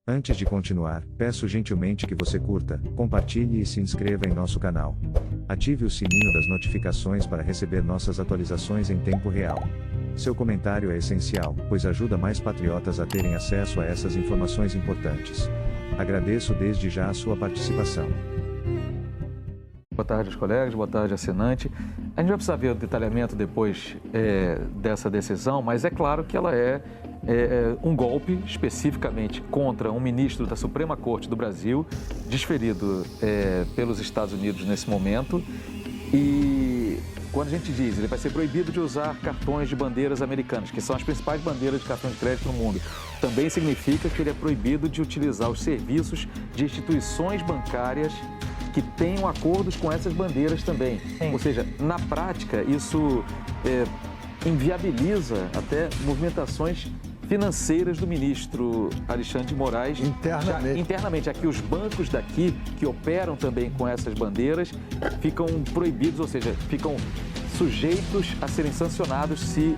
Antes de continuar, peço gentilmente que você curta, compartilhe e se inscreva em nosso canal. Ative o sininho das notificações para receber nossas atualizações em tempo real. Seu comentário é essencial, pois ajuda mais patriotas a terem acesso a essas informações importantes. Agradeço desde já a sua participação. Boa tarde aos colegas, boa tarde assinante. A gente vai precisar ver o detalhamento depois dessa decisão, mas é claro que ela é um golpe especificamente contra um ministro da Suprema Corte do Brasil, desferido pelos Estados Unidos nesse momento. E quando a gente diz ele vai ser proibido de usar cartões de bandeiras americanas, que são as principais bandeiras de cartão de crédito no mundo, também significa que ele é proibido de utilizar os serviços de instituições bancárias que tenham acordos com essas bandeiras também. Sim. Ou seja, na prática, isso inviabiliza até movimentações financeiras do ministro Alexandre de Moraes. Internamente, aqui os bancos daqui, que operam também com essas bandeiras, ficam proibidos, ou seja, ficam sujeitos a serem sancionados se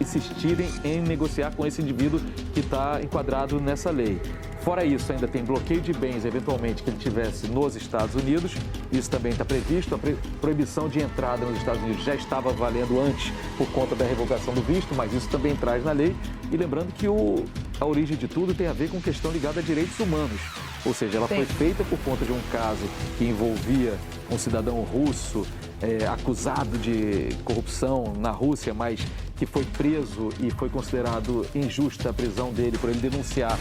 insistirem em negociar com esse indivíduo que está enquadrado nessa lei. Fora isso, ainda tem bloqueio de bens, eventualmente, que ele tivesse nos Estados Unidos. Isso também está previsto. A proibição de entrada nos Estados Unidos já estava valendo antes por conta da revogação do visto, mas isso também traz na lei. E lembrando que a origem de tudo tem a ver com questão ligada a direitos humanos. Ou seja, ela foi feita por conta de um caso que envolvia um cidadão russo acusado de corrupção na Rússia, mas que foi preso e foi considerado injusta a prisão dele por ele denunciar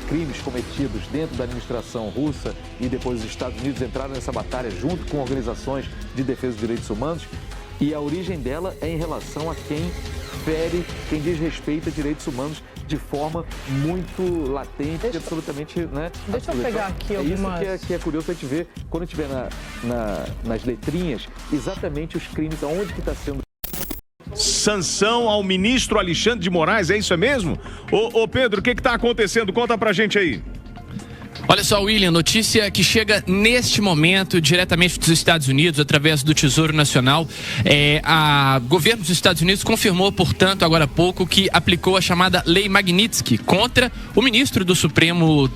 crimes cometidos dentro da administração russa, e depois os Estados Unidos entraram nessa batalha junto com organizações de defesa dos direitos humanos, e a origem dela é em relação a quem fere, quem desrespeita direitos humanos de forma muito latente e absolutamente, né? Deixa eu pegar aqui algumas... Isso que é curioso pra gente ver, quando tiver nas letrinhas, exatamente os crimes, aonde que está sendo... Sanção ao ministro Alexandre de Moraes, é isso mesmo? Ô Pedro, o que está acontecendo? Conta pra gente aí. Olha só, William, notícia que chega neste momento diretamente dos Estados Unidos, através do Tesouro Nacional. O governo dos Estados Unidos confirmou, portanto, agora há pouco, que aplicou a chamada Lei Magnitsky contra o ministro do Supremo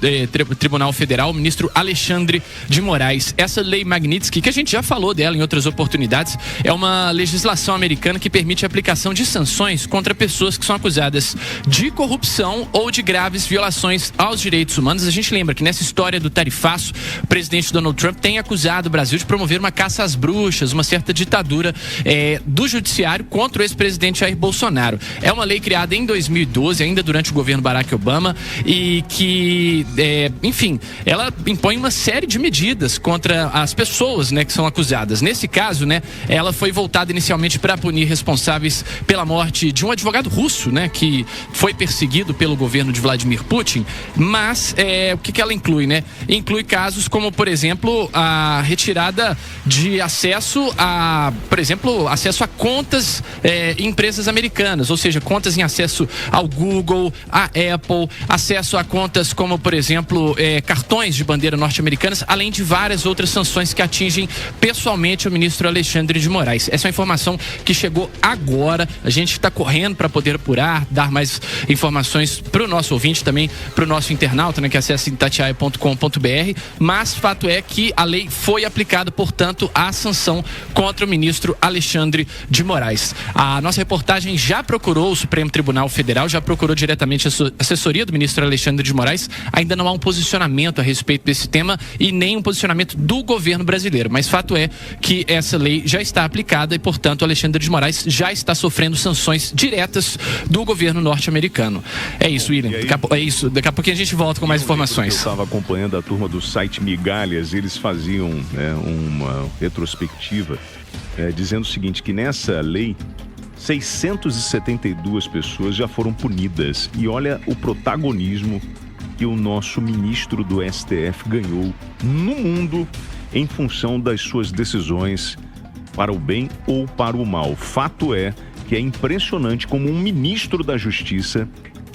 Tribunal Federal, o ministro Alexandre de Moraes. Essa Lei Magnitsky, que a gente já falou dela em outras oportunidades, é uma legislação americana que permite a aplicação de sanções contra pessoas que são acusadas de corrupção ou de graves violações aos direitos humanos. A gente lembra que nessa história do tarifaço, o presidente Donald Trump tem acusado o Brasil de promover uma caça às bruxas, uma certa ditadura do judiciário contra o ex-presidente Jair Bolsonaro. É uma lei criada em 2012, ainda durante o governo Barack Obama, e que, enfim, ela impõe uma série de medidas contra as pessoas, né, que são acusadas. Nesse caso, né, ela foi voltada inicialmente para punir responsáveis pela morte de um advogado russo, né, que foi perseguido pelo governo de Vladimir Putin, mas o que ela inclui, né? Inclui casos como, por exemplo, a retirada de acesso a, por exemplo, acesso a contas em empresas americanas, ou seja, contas em acesso ao Google, à Apple, acesso a contas como, por exemplo, cartões de bandeira norte-americanas, além de várias outras sanções que atingem pessoalmente o ministro Alexandre de Moraes. Essa é uma informação que chegou agora. A gente está correndo para poder apurar, dar mais informações para o nosso ouvinte, também para o nosso internauta, né, que acessa itatiaia.com.br, mas fato é que a lei foi aplicada, portanto, a sanção contra o ministro Alexandre de Moraes. A nossa reportagem já procurou o Supremo Tribunal Federal, já procurou diretamente a assessoria do ministro Alexandre de Moraes. Ainda não há um posicionamento a respeito desse tema e nem um posicionamento do governo brasileiro, mas fato é que essa lei já está aplicada e, portanto, Alexandre de Moraes já está sofrendo sanções diretas do governo norte-americano. É isso, William. Daqui a pouquinho a gente volta com mais informações. Eu estava acompanhando a turma do site Migalhas, eles faziam uma retrospectiva dizendo o seguinte, que nessa lei 672 pessoas já foram punidas. E olha o protagonismo que o nosso ministro do STF ganhou no mundo em função das suas decisões para o bem ou para o mal. Fato é que é impressionante como um ministro da Justiça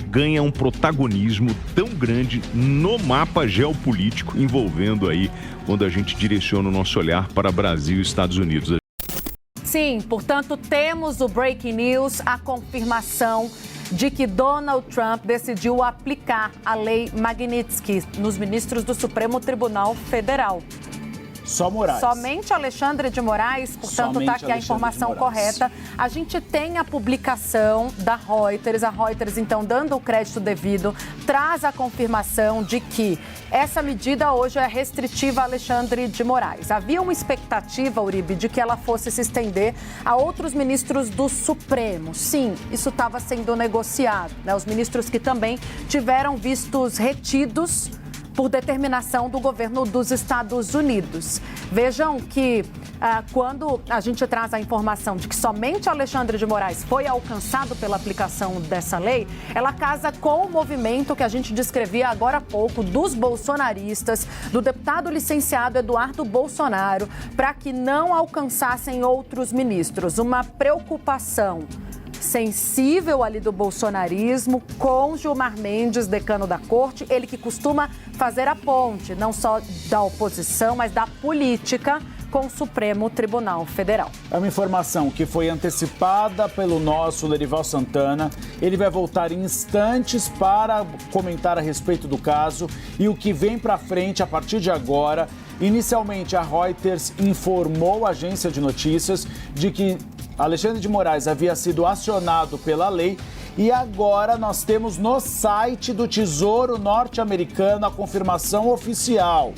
ganha um protagonismo tão grande no mapa geopolítico, envolvendo aí quando a gente direciona o nosso olhar para Brasil e Estados Unidos. Sim, portanto, temos o Breaking News, a confirmação de que Donald Trump decidiu aplicar a lei Magnitsky nos ministros do Supremo Tribunal Federal. Só Moraes. Somente Alexandre de Moraes, portanto, está aqui a informação correta. A gente tem a publicação da Reuters. A Reuters, então, dando o crédito devido, traz a confirmação de que essa medida hoje é restritiva a Alexandre de Moraes. Havia uma expectativa, Uribe, de que ela fosse se estender a outros ministros do Supremo. Sim, isso estava sendo negociado, né? Os ministros que também tiveram vistos retidos por determinação do governo dos Estados Unidos. Vejam que quando a gente traz a informação de que somente Alexandre de Moraes foi alcançado pela aplicação dessa lei, ela casa com o movimento que a gente descrevia agora há pouco dos bolsonaristas, do deputado licenciado Eduardo Bolsonaro, para que não alcançassem outros ministros. Uma preocupação sensível ali do bolsonarismo com Gilmar Mendes, decano da corte, ele que costuma fazer a ponte, não só da oposição, mas da política com o Supremo Tribunal Federal. É uma informação que foi antecipada pelo nosso Lorival Santana. Ele vai voltar em instantes para comentar a respeito do caso e o que vem para frente a partir de agora. Inicialmente, a Reuters informou a agência de notícias de que Alexandre de Moraes havia sido acionado pela lei e agora nós temos no site do Tesouro Norte-Americano a confirmação oficial.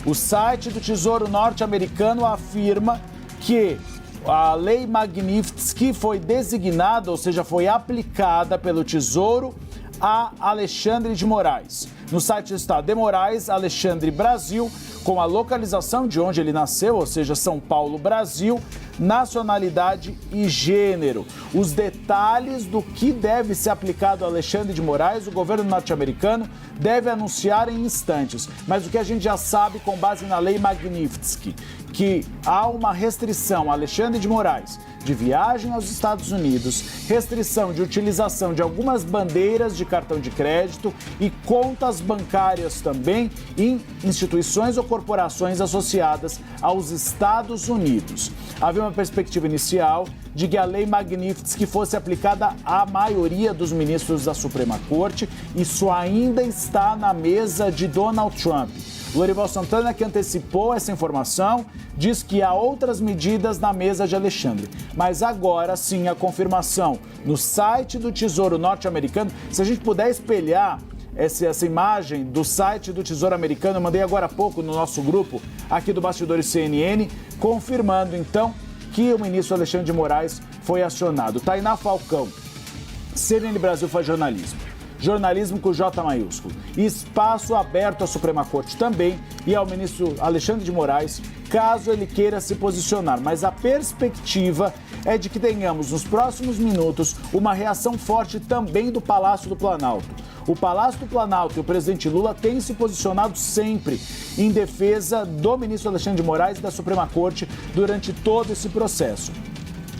O site do Tesouro Norte-Americano afirma que a lei Magnitsky foi designada, ou seja, foi aplicada pelo Tesouro a Alexandre de Moraes. No site está de Moraes, Alexandre Brasil, com a localização de onde ele nasceu, ou seja, São Paulo, Brasil, nacionalidade e gênero. Os detalhes do que deve ser aplicado a Alexandre de Moraes, o governo norte-americano deve anunciar em instantes. Mas o que a gente já sabe com base na lei Magnitsky, que há uma restrição a Alexandre de Moraes de viagem aos Estados Unidos, restrição de utilização de algumas bandeiras de cartão de crédito e contas bancárias também em instituições ou corporações associadas aos Estados Unidos. Havia uma perspectiva inicial de que a lei Magnitsky fosse aplicada à maioria dos ministros da Suprema Corte. Isso ainda está na mesa de Donald Trump. Lorival Santana, que antecipou essa informação, diz que há outras medidas na mesa de Alexandre. Mas agora sim, a confirmação no site do Tesouro Norte-Americano. Se a gente puder espelhar essa imagem do site do Tesouro Americano, eu mandei agora há pouco no nosso grupo aqui do Bastidores CNN, confirmando então que o ministro Alexandre de Moraes foi acionado. Tainá Falcão, CNN Brasil faz jornalismo. Jornalismo com J maiúsculo. Espaço aberto à Suprema Corte também e ao ministro Alexandre de Moraes, caso ele queira se posicionar. Mas a perspectiva é de que tenhamos nos próximos minutos uma reação forte também do Palácio do Planalto. O Palácio do Planalto e o presidente Lula têm se posicionado sempre em defesa do ministro Alexandre de Moraes e da Suprema Corte durante todo esse processo.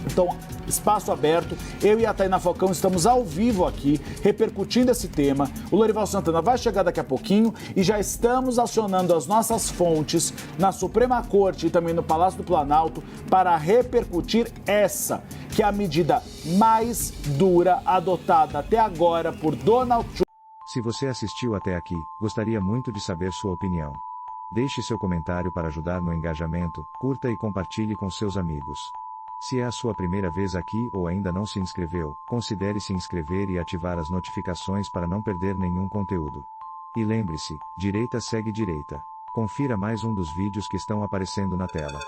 Então, espaço aberto, eu e a Tainá Falcão estamos ao vivo aqui, repercutindo esse tema. O Lorival Santana vai chegar daqui a pouquinho e já estamos acionando as nossas fontes na Suprema Corte e também no Palácio do Planalto para repercutir essa, que é a medida mais dura adotada até agora por Donald Trump. Se você assistiu até aqui, gostaria muito de saber sua opinião. Deixe seu comentário para ajudar no engajamento, curta e compartilhe com seus amigos. Se é a sua primeira vez aqui ou ainda não se inscreveu, considere se inscrever e ativar as notificações para não perder nenhum conteúdo. E lembre-se, direita segue direita. Confira mais um dos vídeos que estão aparecendo na tela.